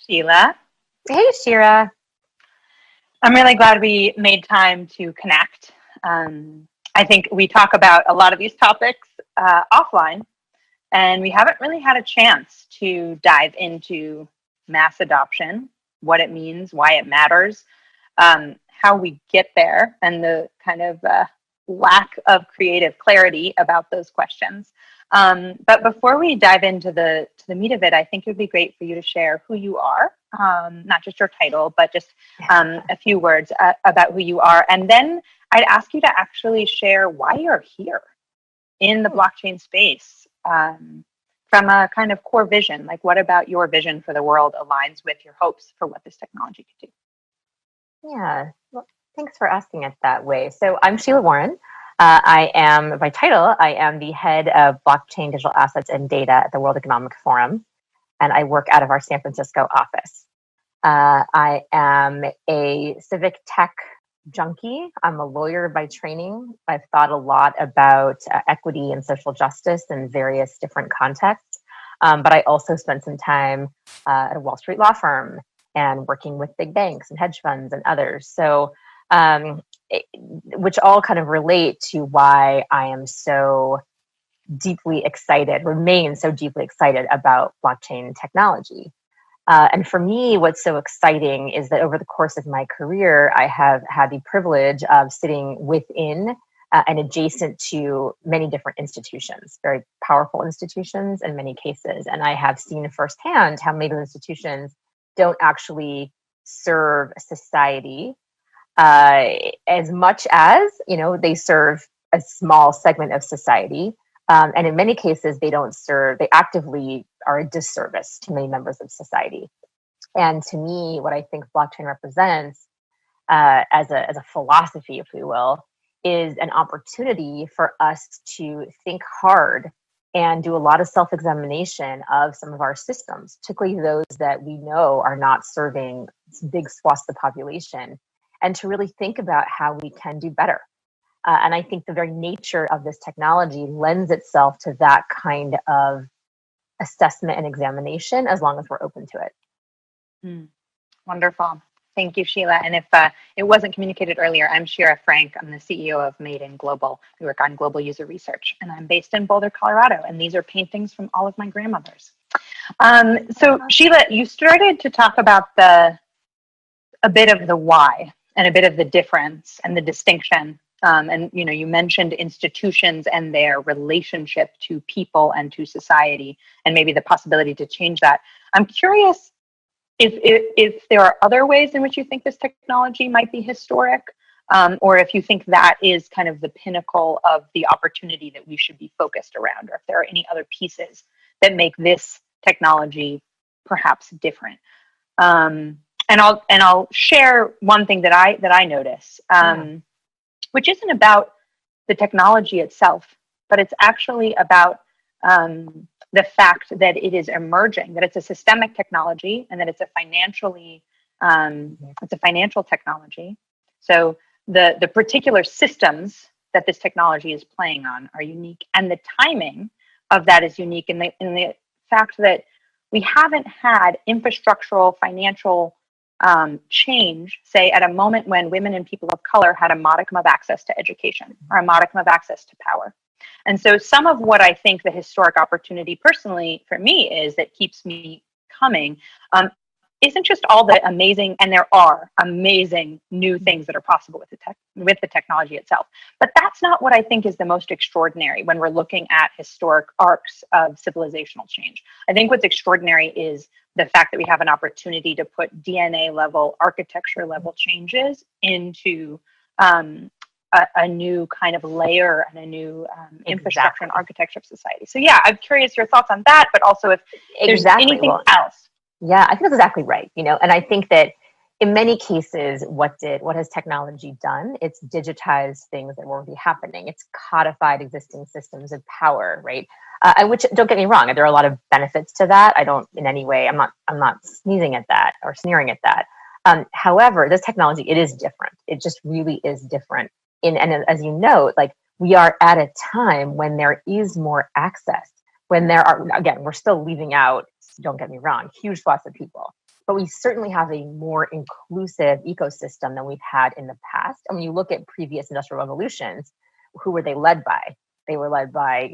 Sheila. Hey, Shira. I'm really glad we made time to connect. I think we talk about a lot of these topics offline, and we haven't really had a chance to dive into mass adoption, what it means, why it matters, how we get there, and the kind of lack of creative clarity about those questions. But before we dive into the meat of it, I think it would be great for you to share who you are, not just your title, but just a few words about who you are. And then I'd ask you to actually share why you're here in the blockchain space from a kind of core vision. Like, what about your vision for the world aligns with your hopes for what this technology could do? Yeah, well, thanks for asking it that way. So I'm Sheila Warren. By title, I am the head of blockchain digital assets and data at the World Economic Forum, and I work out of our San Francisco office. I am a civic tech junkie. I'm a lawyer by training. I've thought a lot about equity and social justice in various different contexts, but I also spent some time at a Wall Street law firm and working with big banks and hedge funds and others. So which all kind of relate to why I am so remain so deeply excited about blockchain technology. And for me, what's so exciting is that over the course of my career, I have had the privilege of sitting within and adjacent to many different institutions, very powerful institutions in many cases. And I have seen firsthand how many of those institutions don't actually serve society as much as, they serve a small segment of society. And in many cases, they actively are a disservice to many members of society. And to me, what I think blockchain represents as a philosophy, if we will, is an opportunity for us to think hard and do a lot of self-examination of some of our systems, particularly those that we know are not serving big swaths of the population, and to really think about how we can do better. And I think the very nature of this technology lends itself to that kind of assessment and examination, as long as we're open to it. Wonderful. Thank you, Sheila. And if it wasn't communicated earlier, I'm Shira Frank. I'm the CEO of Made in Global. We work on global user research, and I'm based in Boulder, Colorado. And these are paintings from all of my grandmothers. So Sheila, you started to talk about a bit of the why and a bit of the difference and the distinction. And you mentioned institutions and their relationship to people and to society, and maybe the possibility to change that. I'm curious if there are other ways in which you think this technology might be historic, or if you think that is kind of the pinnacle of the opportunity that we should be focused around, or if there are any other pieces that make this technology perhaps different. And I'll share one thing that I notice, which isn't about the technology itself, but it's actually about the fact that it is emerging, that it's a systemic technology, and that it's a financial technology. So the particular systems that this technology is playing on are unique, and the timing of that is unique in the fact that we haven't had infrastructural financial change, say, at a moment when women and people of color had a modicum of access to education or a modicum of access to power. And so some of what I think the historic opportunity personally for me is that keeps me coming isn't just all the amazing, and there are amazing new things that are possible with the technology itself. But that's not what I think is the most extraordinary when we're looking at historic arcs of civilizational change. I think what's extraordinary is the fact that we have an opportunity to put DNA level, architecture level changes into a new kind of layer and a new infrastructure and architecture of society. So yeah, I'm curious your thoughts on that, but also if there's anything else. Yeah, I think that's exactly right. And I think that in many cases, what has technology done? It's digitized things that were already happening. It's codified existing systems of power, right? Which, don't get me wrong, there are a lot of benefits to that. I don't in any way, I'm not sneezing at that or sneering at that. However, this technology, it is different. It just really is different. And as you know, we are at a time when there is more access, when there are, again, we're still leaving out, don't get me wrong, huge swaths of people. but we certainly have a more inclusive ecosystem than we've had in the past. And when you look at previous industrial revolutions, who were they led by? They were led by,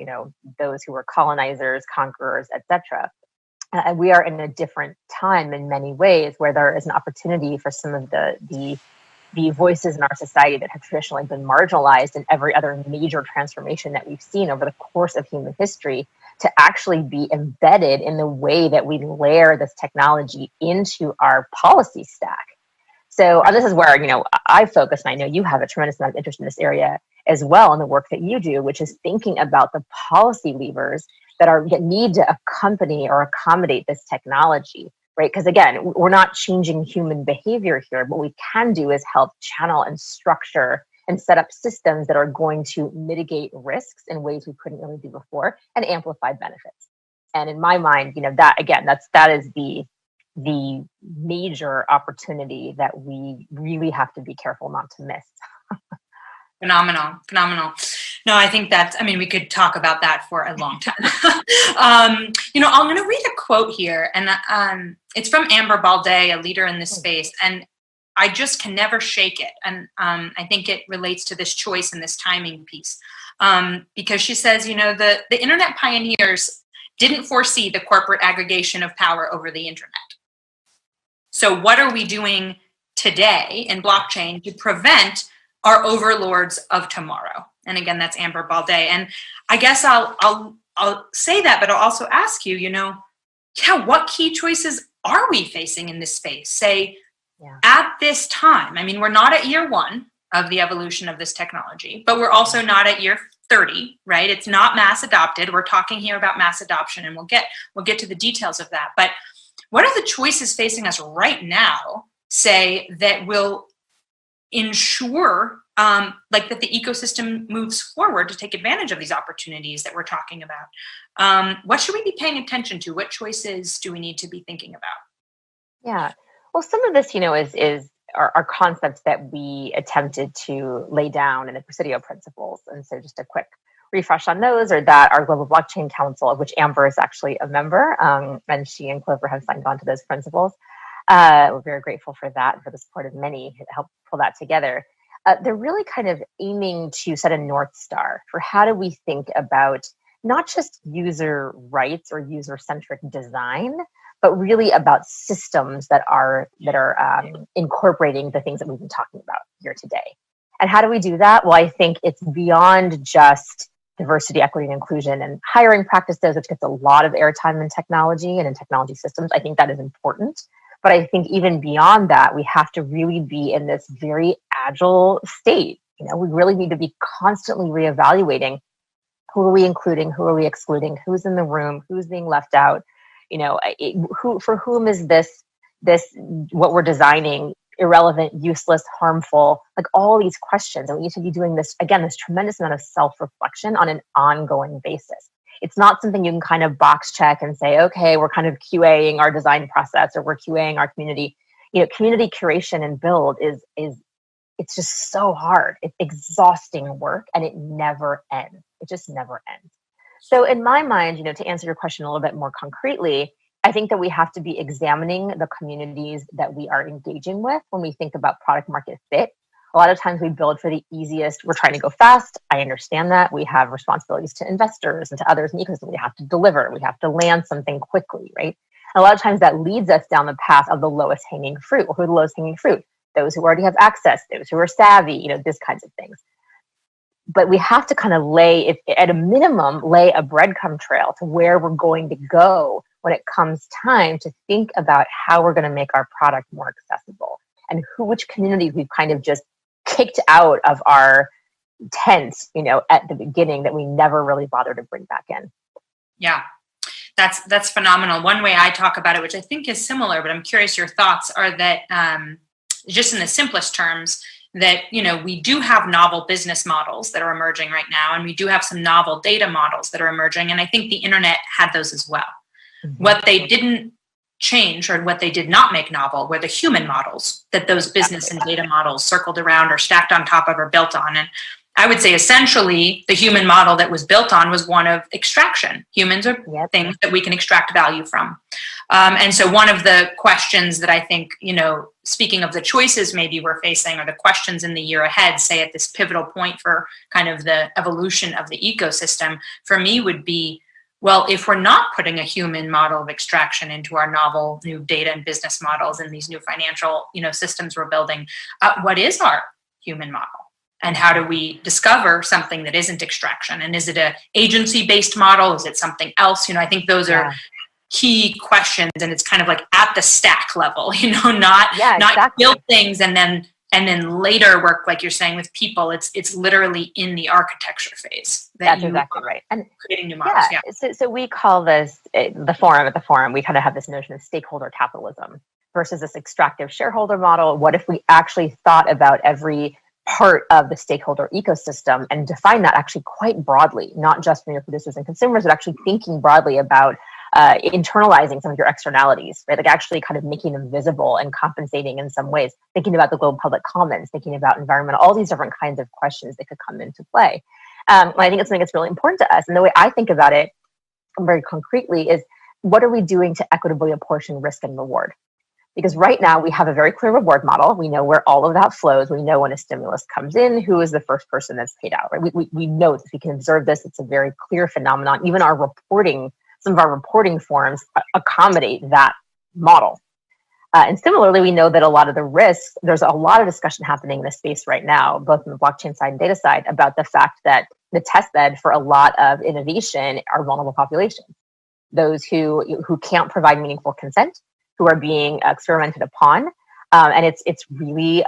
those who were colonizers, conquerors, etc. And we are in a different time in many ways, where there is an opportunity for some of the voices in our society that have traditionally been marginalized in every other major transformation that we've seen over the course of human history to actually be embedded in the way that we layer this technology into our policy stack. So this is where, I focus, and I know you have a tremendous amount of interest in this area as well in the work that you do, which is thinking about the policy levers that need to accompany or accommodate this technology, right? Because again, we're not changing human behavior here. What we can do is help channel and structure and set up systems that are going to mitigate risks in ways we couldn't really do before and amplify benefits. And in my mind, that is the major opportunity that we really have to be careful not to miss. Phenomenal. No, I think we could talk about that for a long time. I'm going to read a quote here, and it's from Amber Balday, a leader in this space, and I just can never shake it. And I think it relates to this choice and this timing piece, because she says, the internet pioneers didn't foresee the corporate aggregation of power over the internet. So what are we doing today in blockchain to prevent our overlords of tomorrow? And again, that's Amber Balday. And I guess I'll say that, but I'll also ask you, what key choices are we facing in this space? At this time, we're not at year 1 of the evolution of this technology, but we're also not at year 30, right? It's not mass adopted. We're talking here about mass adoption, and we'll get to the details of that. But what are the choices facing us right now, that will ensure that the ecosystem moves forward to take advantage of these opportunities that we're talking about? What should we be paying attention to? What choices do we need to be thinking about? Yeah. Well, some of this, are concepts that we attempted to lay down in the Presidio principles. And so just a quick refresh on those, or that our Global Blockchain Council, of which Amber is actually a member, and she and Clover have signed on to those principles. We're very grateful for that and for the support of many to help pull that together. They're really kind of aiming to set a North Star for how do we think about not just user rights or user-centric design, but really about systems that are incorporating the things that we've been talking about here today. And how do we do that? Well, I think it's beyond just diversity, equity, and inclusion and hiring practices, which gets a lot of airtime in technology and in technology systems. I think that is important. But I think even beyond that, we have to really be in this very agile state. We really need to be constantly reevaluating who are we including, who are we excluding, who's in the room, who's being left out. For whom is this what we're designing irrelevant, useless, harmful, like all these questions. And we need to be doing this, again, this tremendous amount of self-reflection on an ongoing basis. It's not something you can kind of box check and say, okay, we're kind of QAing our design process or we're QAing our community. Community curation and build is it's just so hard. It's exhausting work and it never ends. It just never ends. So in my mind, to answer your question a little bit more concretely, I think that we have to be examining the communities that we are engaging with when we think about product market fit. A lot of times we build for the easiest. We're trying to go fast. I understand that. We have responsibilities to investors and to others in the ecosystem. We have to deliver. We have to land something quickly, right? And a lot of times that leads us down the path of the lowest hanging fruit. Well, who are the lowest hanging fruit? Those who already have access, those who are savvy, this kinds of things. But we have to kind of at a minimum, lay a breadcrumb trail to where we're going to go when it comes time to think about how we're going to make our product more accessible and which communities we've kind of just kicked out of our tents, at the beginning that we never really bothered to bring back in. Yeah, that's phenomenal. One way I talk about it, which I think is similar, but I'm curious your thoughts, are that just in the simplest terms, that we do have novel business models that are emerging right now, and we do have some novel data models that are emerging, and I think the internet had those as well. Mm-hmm. What they didn't change or what they did not make novel were the human models that those business and data models circled around or stacked on top of or built on. And I would say essentially the human model that was built on was one of extraction. Humans are things that we can extract value from. And so one of the questions that I think, speaking of the choices maybe we're facing, or the questions in the year ahead, say at this pivotal point for kind of the evolution of the ecosystem, for me would be, well, if we're not putting a human model of extraction into our novel new data and business models and these new financial, systems we're building, what is our human model? And how do we discover something that isn't extraction? And is it a agency-based model? Is it something else? I think those are key questions, and it's kind of like at the stack level, not build things and then later work, like you're saying, with people. It's literally in the architecture phase. That's exactly right. And creating new models. So we call this the forum. We kind of have this notion of stakeholder capitalism versus this extractive shareholder model. What if we actually thought about every part of the stakeholder ecosystem and define that actually quite broadly, not just from your producers and consumers, but actually thinking broadly about internalizing some of your externalities, right? Like actually kind of making them visible and compensating in some ways, thinking about the global public commons, thinking about environmental, all these different kinds of questions that could come into play. I think it's something that's really important to us. And the way I think about it very concretely is, what are we doing to equitably apportion risk and reward? Because right now we have a very clear reward model. We know where all of that flows. We know when a stimulus comes in, who is the first person that's paid out, right? We know this, we can observe this. It's a very clear phenomenon. Even our reporting, some of our reporting forms accommodate that model. And similarly, we know that a lot of the risks, there's a lot of discussion happening in the space right now, both on the blockchain side and data side, about the fact that the test bed for a lot of innovation are vulnerable populations. Those who can't provide meaningful consent, who are being experimented upon. And it's really,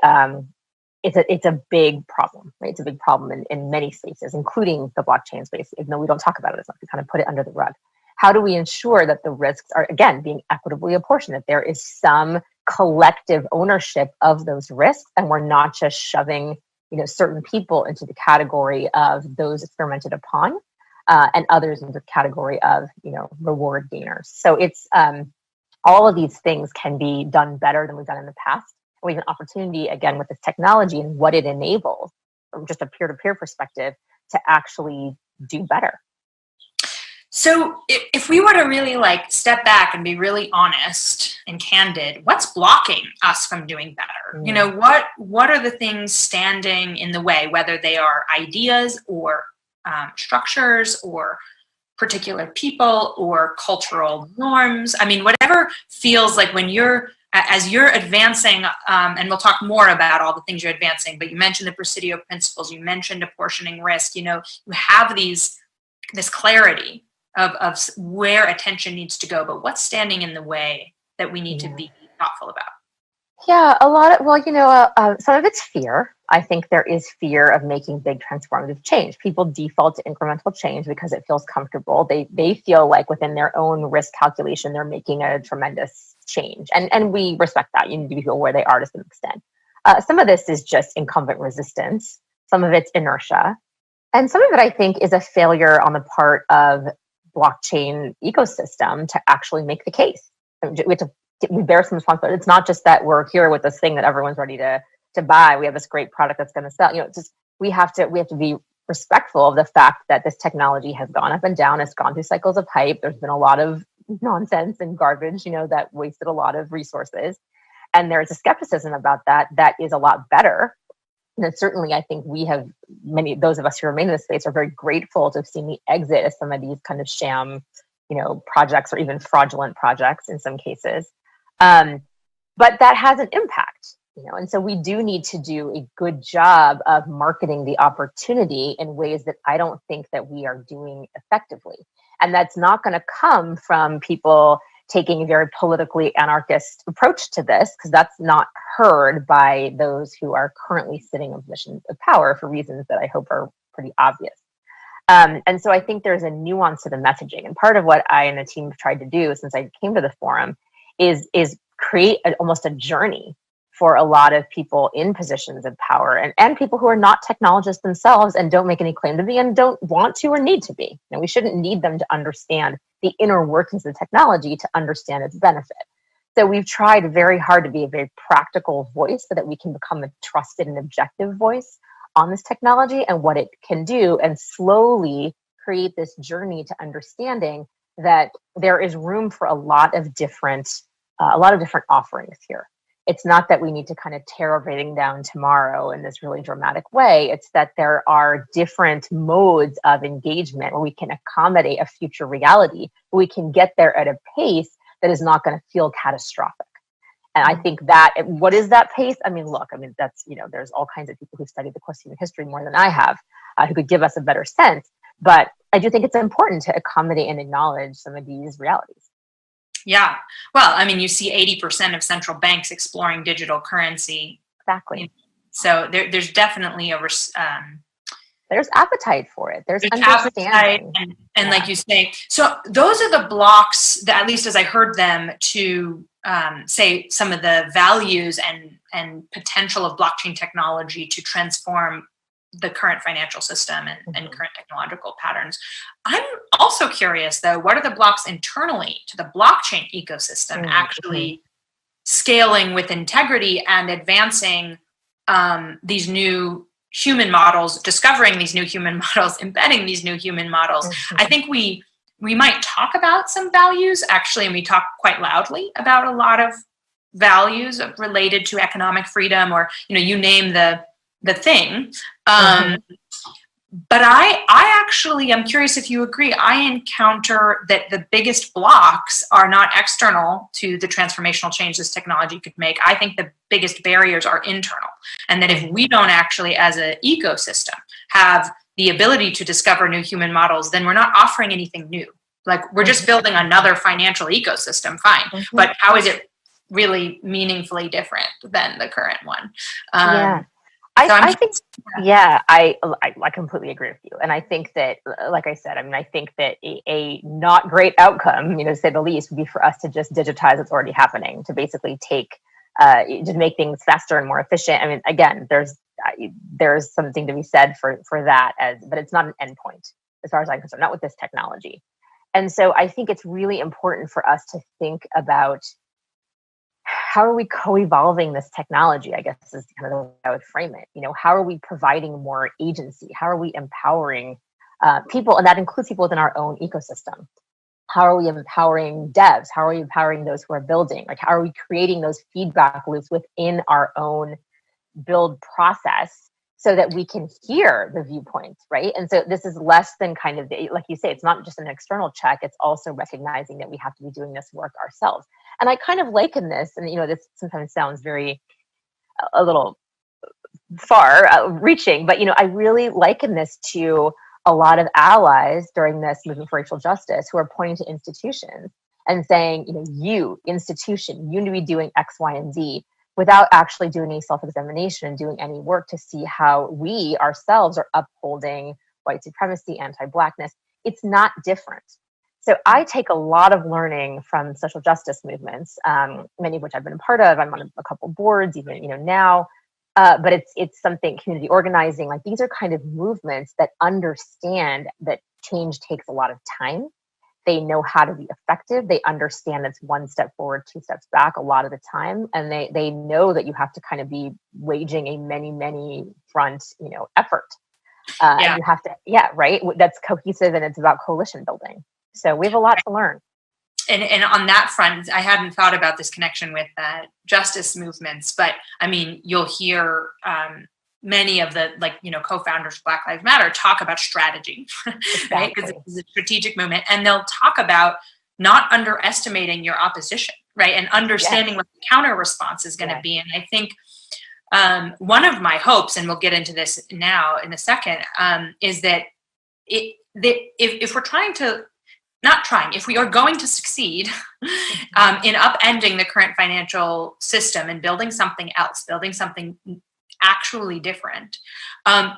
it's a big problem, right? It's a big problem in many spaces, including the blockchain space, even though we don't talk about it as much, we kind of put it under the rug. How do we ensure that the risks are, again, being equitably apportioned, that there is some collective ownership of those risks, and we're not just shoving, certain people into the category of those experimented upon, and others into the category of, reward gainers. So it's, all of these things can be done better than we've done in the past. And we have an opportunity, again, with this technology and what it enables from just a peer-to-peer perspective to actually do better. So if we were to really step back and be really honest and candid, what's blocking us from doing better? What are the things standing in the way, whether they are ideas or structures or particular people or cultural norms? I mean, whatever feels like as you're advancing, and we'll talk more about all the things you're advancing, but you mentioned the Presidio principles, you mentioned apportioning risk, you have this clarity of where attention needs to go, but what's standing in the way that we need to be thoughtful about? Yeah, some of it's fear. I think there is fear of making big transformative change. People default to incremental change because it feels comfortable. They feel like within their own risk calculation, they're making a tremendous change. And we respect that. You need to be people where they are to some extent. Some of this is just incumbent resistance. Some of it's inertia. And some of it, I think, is a failure on the part of blockchain ecosystem to actually make the case. We bear some responsibility. It's not just that we're here with this thing that everyone's ready to buy. We have this great product that's going to sell. We have to be respectful of the fact that this technology has gone up and down. It's gone through cycles of hype. There's been a lot of nonsense and garbage, that wasted a lot of resources. And there's a skepticism about that is a lot better. And certainly, I think those of us who remain in this space are very grateful to have seen the exit of some of these kind of sham, projects or even fraudulent projects in some cases. But that has an impact, and so we do need to do a good job of marketing the opportunity in ways that I don't think that we are doing effectively. And that's not going to come from people taking a very politically anarchist approach to this, because that's not heard by those who are currently sitting in positions of power for reasons that I hope are pretty obvious. And so I think there's a nuance to the messaging. And part of what I and the team have tried to do since I came to the forum is create almost a journey for a lot of people in positions of power and people who are not technologists themselves and don't make any claim to be and don't want to or need to be. We shouldn't need them to understand the inner workings of the technology to understand its benefit. So we've tried very hard to be a very practical voice so that we can become a trusted and objective voice on this technology and what it can do, and slowly create this journey to understanding that there is room for a lot of different offerings here. It's not that we need to kind of tear everything down tomorrow in this really dramatic way. It's that there are different modes of engagement where we can accommodate a future reality. We can get there at a pace that is not going to feel catastrophic. And I think that, what is that pace? I mean, look, that's, there's all kinds of people who study the course of human history more than I have, who could give us a better sense. But I do think it's important to accommodate and acknowledge some of these realities. Yeah. Well, you see 80% of central banks exploring digital currency. Exactly. So there's definitely there's appetite for it. There's understanding. And like you say, so those are the blocks that, at least as I heard them, to say some of the values and potential of blockchain technology to transform the current financial system and current technological patterns. I'm also curious, though, what are the blocks internally to the blockchain ecosystem actually scaling with integrity and advancing these new human models, discovering these new human models, embedding these new human models? I think we might talk about some values, actually, and we talk quite loudly about a lot of values related to economic freedom, or, you name the thing. But I actually am curious if you agree. I encounter that the biggest blocks are not external to the transformational change this technology could make. I think the biggest barriers are internal. And that if we don't actually, as an ecosystem, have the ability to discover new human models, then we're not offering anything new. Like, we're just building another financial ecosystem, fine. But how is it really meaningfully different than the current one? I think I completely agree with you. And I think that, like I said, I think that a not great outcome, to say the least, would be for us to just digitize what's already happening, to basically just make things faster and more efficient. Again, there's something to be said for that, but it's not an endpoint as far as I'm concerned, not with this technology. And so I think it's really important for us to think about how are we co-evolving this technology, I guess is kind of the way I would frame it. How are we providing more agency? How are we empowering people? And that includes people within our own ecosystem. How are we empowering devs? How are we empowering those who are building? Like, how are we creating those feedback loops within our own build process so that we can hear the viewpoints, right? And so this is less than kind of, like you say, it's not just an external check. It's also recognizing that we have to be doing this work ourselves. And I kind of liken this, and this sometimes sounds a little far reaching, but I really liken this to a lot of allies during this movement for racial justice who are pointing to institutions and saying, you institution, you need to be doing X, Y, and Z, without actually doing any self-examination and doing any work to see how we ourselves are upholding white supremacy, anti-Blackness. It's not different. So I take a lot of learning from social justice movements, many of which I've been a part of. I'm on a couple boards, even now. But it's something, community organizing. Like, these are kind of movements that understand that change takes a lot of time. They know how to be effective. They understand it's one step forward, two steps back a lot of the time. And they know that you have to kind of be waging a many front, effort. And you have to, right? That's cohesive, and it's about coalition building. So we have a lot to learn. And on that front, I hadn't thought about this connection with justice movements, but you'll hear many of the co-founders of Black Lives Matter talk about strategy, exactly. Right? Because it's a strategic movement, and they'll talk about not underestimating your opposition, right? And understanding what the counter response is going to be. And I think one of my hopes, and we'll get into this now in a second, is that if we're trying to, if we are going to succeed in upending the current financial system and building something else, building something actually different,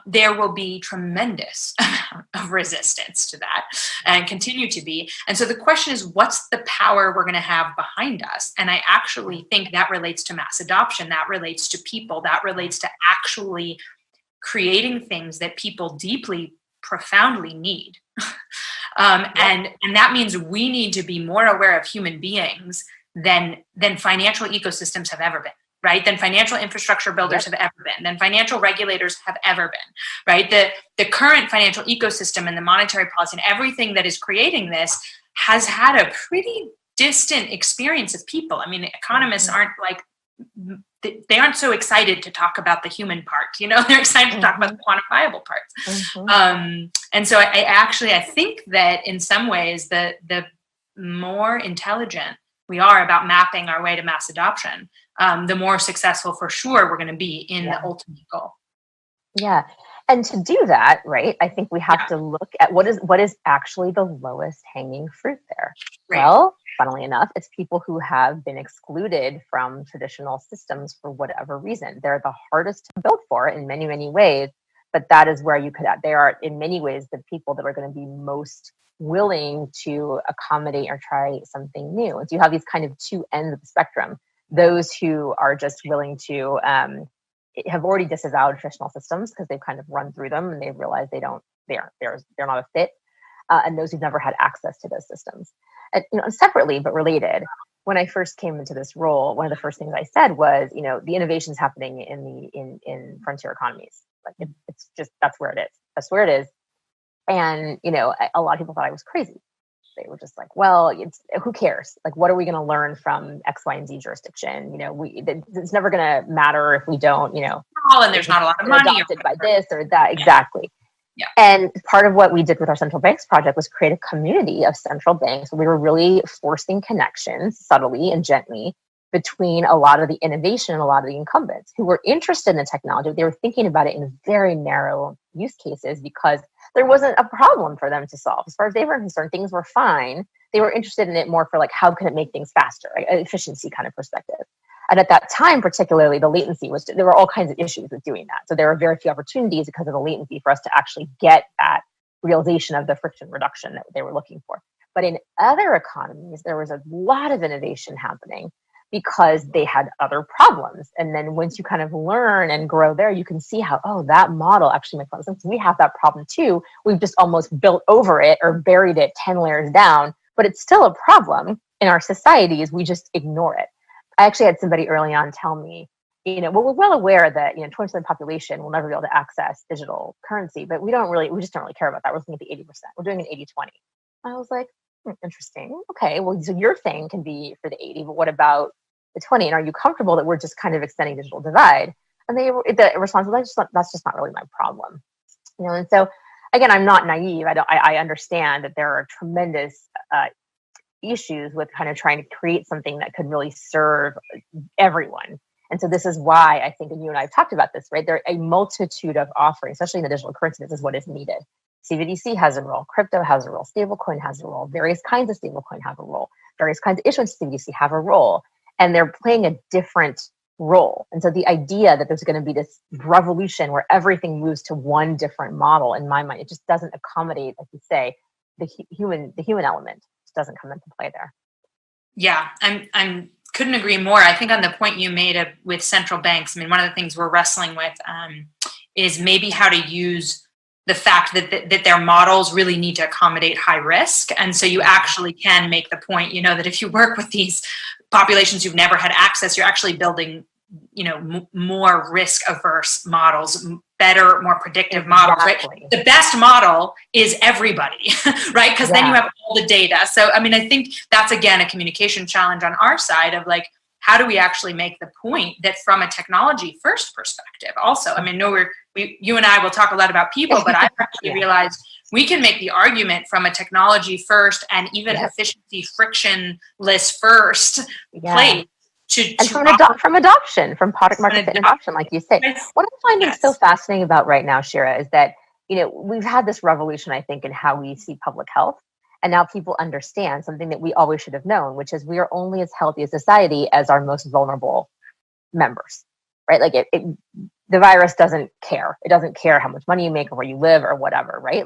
there will be tremendous amount of resistance to that and continue to be. And so the question is, what's the power we're going to have behind us? And I actually think that relates to mass adoption, that relates to people, that relates to actually creating things that people deeply, profoundly need. And that means we need to be more aware of human beings than financial ecosystems have ever been, right? Than financial infrastructure builders have ever been, than financial regulators have ever been, right? The current financial ecosystem and the monetary policy and everything that is creating this has had a pretty distant experience of people. I mean, economists aren't like, they aren't so excited to talk about the human part, they're excited to talk about the quantifiable parts. And so I think that in some ways, the more intelligent we are about mapping our way to mass adoption, the more successful for sure we're going to be in the ultimate goal. Yeah. And to do that, right, I think we have to look at what is actually the lowest hanging fruit there. Right. Well, funnily enough, it's people who have been excluded from traditional systems for whatever reason. They're the hardest to build for in many, many ways, but that is where they are in many ways the people that are going to be most willing to accommodate or try something new. And so you have these kind of two ends of the spectrum. Those who are just willing to have already disavowed traditional systems because they've kind of run through them and they've realized they're not a fit, and those who've never had access to those systems. And, separately but related, when I first came into this role, one of the first things I said was, the innovation's happening in frontier economies. Like it's just that's where it is. That's where it is. And a lot of people thought I was crazy. They were just like, well, who cares? Like, what are we going to learn from X, Y, and Z jurisdiction? It's never going to matter if we don't, and there's not a lot of money adopted by this or that. Exactly. Yeah. And part of what we did with our Central Banks project was create a community of central banks. We were really forcing connections subtly and gently between a lot of the innovation and a lot of the incumbents who were interested in the technology. They were thinking about it in very narrow use cases because there wasn't a problem for them to solve. As far as they were concerned, things were fine. They were interested in it more for how can it make things faster, right? An efficiency kind of perspective. And at that time, particularly, the latency there were all kinds of issues with doing that. So there were very few opportunities because of the latency for us to actually get that realization of the friction reduction that they were looking for. But in other economies, there was a lot of innovation happening because they had other problems. And then once you kind of learn and grow there, you can see how, that model actually makes a lot of sense. We have that problem too. We've just almost built over it or buried it 10 layers down, but it's still a problem in our societies. We just ignore it. I actually had somebody early on tell me, we're well aware that, 20% of the population will never be able to access digital currency, but we just don't really care about that. We're looking at the 80%. We're doing an 80-20. I was like, interesting. Okay, well, so your thing can be for the 80, but what about the 20? And are you comfortable that we're just kind of extending digital divide? And the response was, that's just not really my problem. And so, again, I'm not naive. I understand that there are tremendous issues with kind of trying to create something that could really serve everyone. And so this is why I think, and you and I have talked about this, right? There are a multitude of offerings, especially in the digital currency. This is what is needed. CBDC has a role, crypto has a role, stablecoin has a role, various kinds of stablecoin have a role, various kinds of issuance CBDC have a role, and they're playing a different role. And so the idea that there's going to be this revolution where everything moves to one different model, in my mind, it just doesn't accommodate, like you say, the human element just doesn't come into play there. Yeah, I'm couldn't agree more. I think on the point you made with central banks, I mean, one of the things we're wrestling with is maybe how to use the fact that their models really need to accommodate high risk. And so you actually can make the point, that if you work with these populations who've never had access, you're actually building, more risk averse models, better, more predictive models, right? The best model is everybody, right? Because then you have all the data. So, I mean, I think that's, again, a communication challenge on our side of how do we actually make the point that from a technology first perspective also, I mean, you and I will talk a lot about people, but I've actually realized we can make the argument from a technology first and even efficiency frictionless first place from adoption, from product market fit adoption, like you say. What I'm finding so fascinating about right now, Shira, is that, we've had this revolution, I think, in how we see public health. And now people understand something that we always should have known, which is we are only as healthy a society as our most vulnerable members, right? The virus doesn't care. It doesn't care how much money you make or where you live or whatever, right?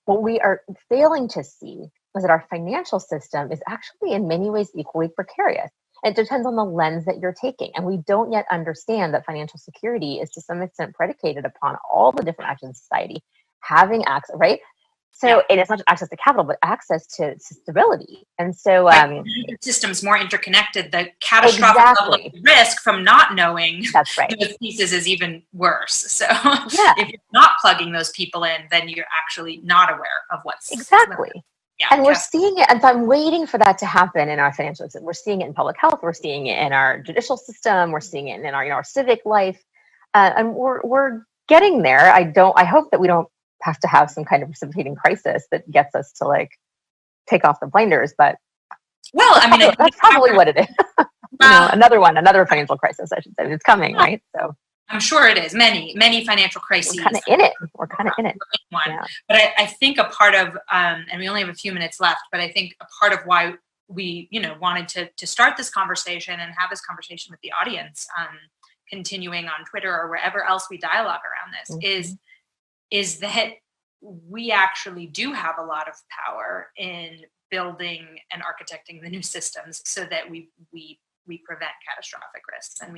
What we are failing to see is that our financial system is actually in many ways equally precarious. It depends on the lens that you're taking. And we don't yet understand that financial security is to some extent predicated upon all the different actions of society having access, right? So and it's not just access to capital, but access to stability. And so the system's more interconnected. The catastrophic level of risk from not knowing those pieces is even worse. So if you're not plugging those people in, then you're actually not aware of what's exactly. Yeah, And we're seeing it, and so I'm waiting for that to happen in our financial system. We're seeing it in public health. We're seeing it in our judicial system. We're seeing it in our, our civic life, and we're getting there. I hope that we don't have to have some kind of precipitating crisis that gets us to like take off the blinders. But well, I mean, that's probably what it is. Another financial crisis, I should say. It's coming, right? So I'm sure it is. Many financial crises. We're kind of in it. We're kind of in it. One. Yeah. But I think a part of, and we only have a few minutes left, but I think a part of why we, wanted to start this conversation and have this conversation with the audience, continuing on Twitter or wherever else we dialogue around this, is that we actually do have a lot of power in building and architecting the new systems so that we prevent catastrophic risks. And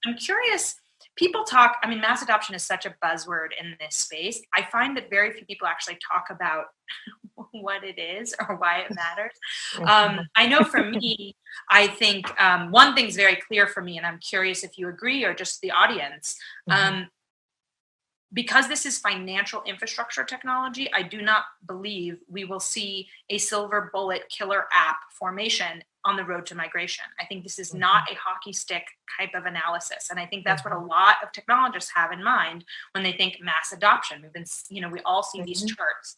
I'm curious, people talk, I mean, mass adoption is such a buzzword in this space. I find that very few people actually talk about what it is or why it matters. I know for me, I think one thing's very clear for me, and I'm curious if you agree or just the audience, because this is financial infrastructure technology, I do not believe we will see a silver bullet killer app formation on the road to migration. I think this is not a hockey stick type of analysis. And I think that's what a lot of technologists have in mind when they think mass adoption. We've been, we all see these charts.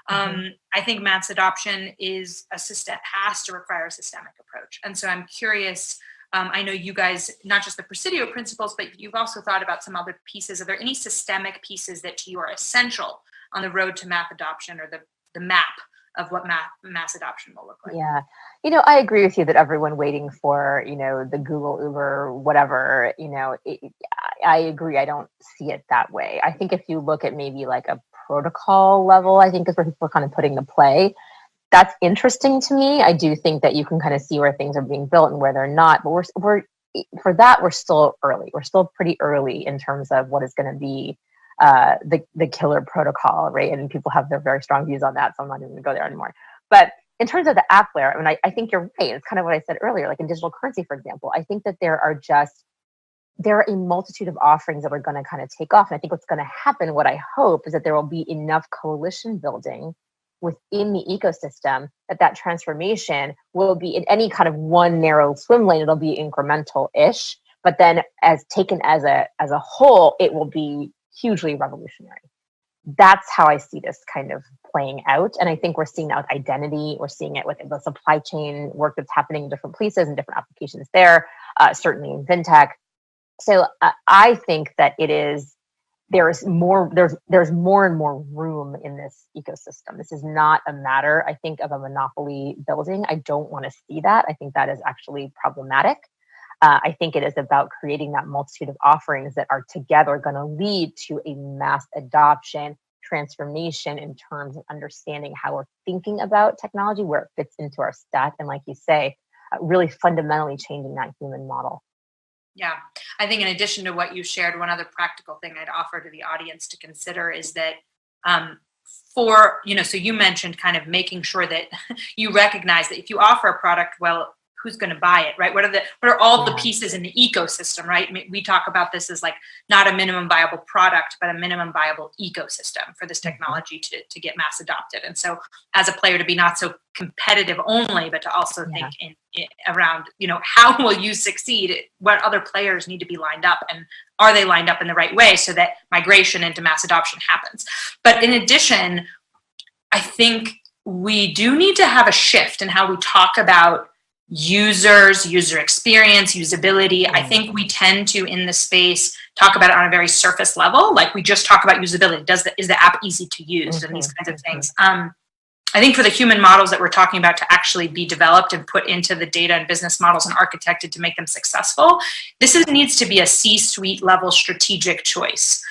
I think mass adoption is a system, has to require a systemic approach. And so I'm curious, I know you guys, not just the Presidio principles, but you've also thought about some other pieces. Are there any systemic pieces that to you are essential on the road to mass adoption, or the map of what mass adoption will look like? Yeah. I agree with you that everyone waiting for, the Google, Uber, whatever, I agree. I don't see it that way. I think if you look at maybe like a protocol level, I think is where people are kind of putting the play. That's interesting to me. I do think that you can kind of see where things are being built and where they're not, but we're still early. We're still pretty early in terms of what is going to be the killer protocol, right? And people have their very strong views on that, so I'm not even going to go there anymore. But in terms of the app layer, I mean, I think you're right. It's kind of what I said earlier, like in digital currency, for example. I think that there are a multitude of offerings that are going to kind of take off. And I think what's going to happen, what I hope, is that there will be enough coalition building within the ecosystem that transformation will be in any kind of one narrow swim lane. It'll be incremental-ish, but then as taken as a whole, it will be hugely revolutionary. That's how I see this kind of playing out. And I think we're seeing that with identity. We're seeing it with the supply chain work that's happening in different places and different applications there, certainly in fintech. So I think that there's more and more room in this ecosystem. This is not a matter, I think, of a monopoly building. I don't want to see that. I think that is actually problematic. I think it is about creating that multitude of offerings that are together going to lead to a mass adoption transformation in terms of understanding how we're thinking about technology, where it fits into our stack, and like you say, really fundamentally changing that human model. Yeah, I think in addition to what you shared, one other practical thing I'd offer to the audience to consider is that so you mentioned kind of making sure that you recognize that if you offer a product, well, who's going to buy it, right? What are all the pieces in the ecosystem, right? We talk about this as like not a minimum viable product, but a minimum viable ecosystem for this technology to get mass adopted. And so as a player, to be not so competitive only, but to also think around, how will you succeed? What other players need to be lined up, and are they lined up in the right way so that migration into mass adoption happens? But in addition, I think we do need to have a shift in how we talk about users, user experience, usability. I think we tend to, in the space, talk about it on a very surface level. Like we just talk about usability. Is the app easy to use, and these kinds of things. I think for the human models that we're talking about to actually be developed and put into the data and business models and architected to make them successful, needs to be a C-suite level strategic choice.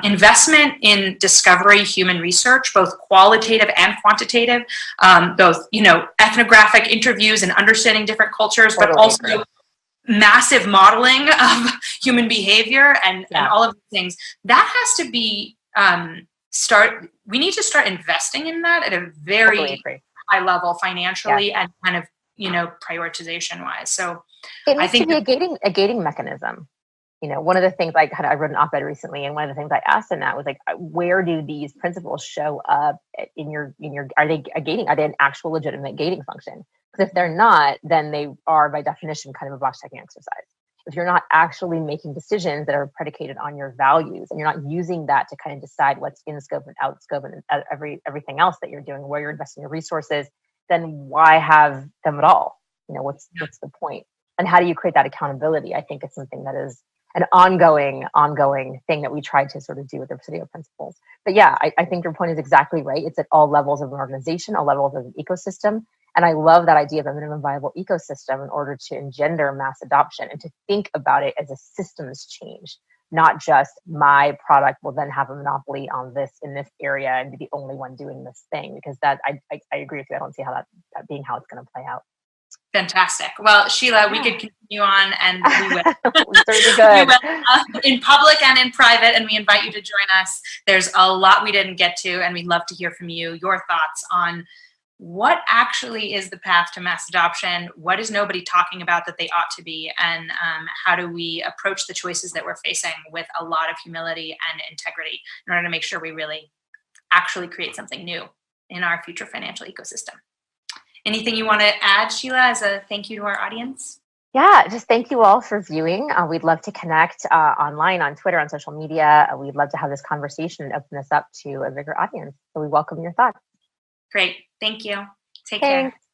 Investment in discovery, human research, both qualitative and quantitative, both, ethnographic interviews and understanding different cultures, but also massive modeling of human behavior and all of these things. That has to be we need to start investing in that at a very high level financially and kind of, prioritization wise. So it needs to be a gating mechanism. one of the things I wrote an op-ed recently, and one of the things I asked in that was like, where do these principles show up in your, are they a gating? Are they an actual legitimate gating function? Because if they're not, then they are by definition kind of a box checking exercise. If you're not actually making decisions that are predicated on your values, and you're not using that to kind of decide what's in scope and out scope and everything else that you're doing, where you're investing your resources, then why have them at all? What's the point? And how do you create that accountability? I think it's something that is an ongoing thing that we try to sort of do with the Presidio principles. But yeah, I think your point is exactly right. It's at all levels of an organization, all levels of an ecosystem. And I love that idea of a minimum viable ecosystem in order to engender mass adoption and to think about it as a systems change, not just my product will then have a monopoly on this in this area and be the only one doing this thing, because that I agree with you. I don't see how that being how it's going to play out. Fantastic. Well, Sheila, we could continue on, and we will. We will in public and in private, and we invite you to join us. There's a lot we didn't get to, and we'd love to hear from you, your thoughts on what actually is the path to mass adoption, what is nobody talking about that they ought to be, and how do we approach the choices that we're facing with a lot of humility and integrity in order to make sure we really actually create something new in our future financial ecosystem. Anything you want to add, Sheila, as a thank you to our audience? Yeah, just thank you all for viewing. We'd love to connect online, on Twitter, on social media. We'd love to have this conversation and open this up to a bigger audience. So we welcome your thoughts. Great. Thank you. Take care.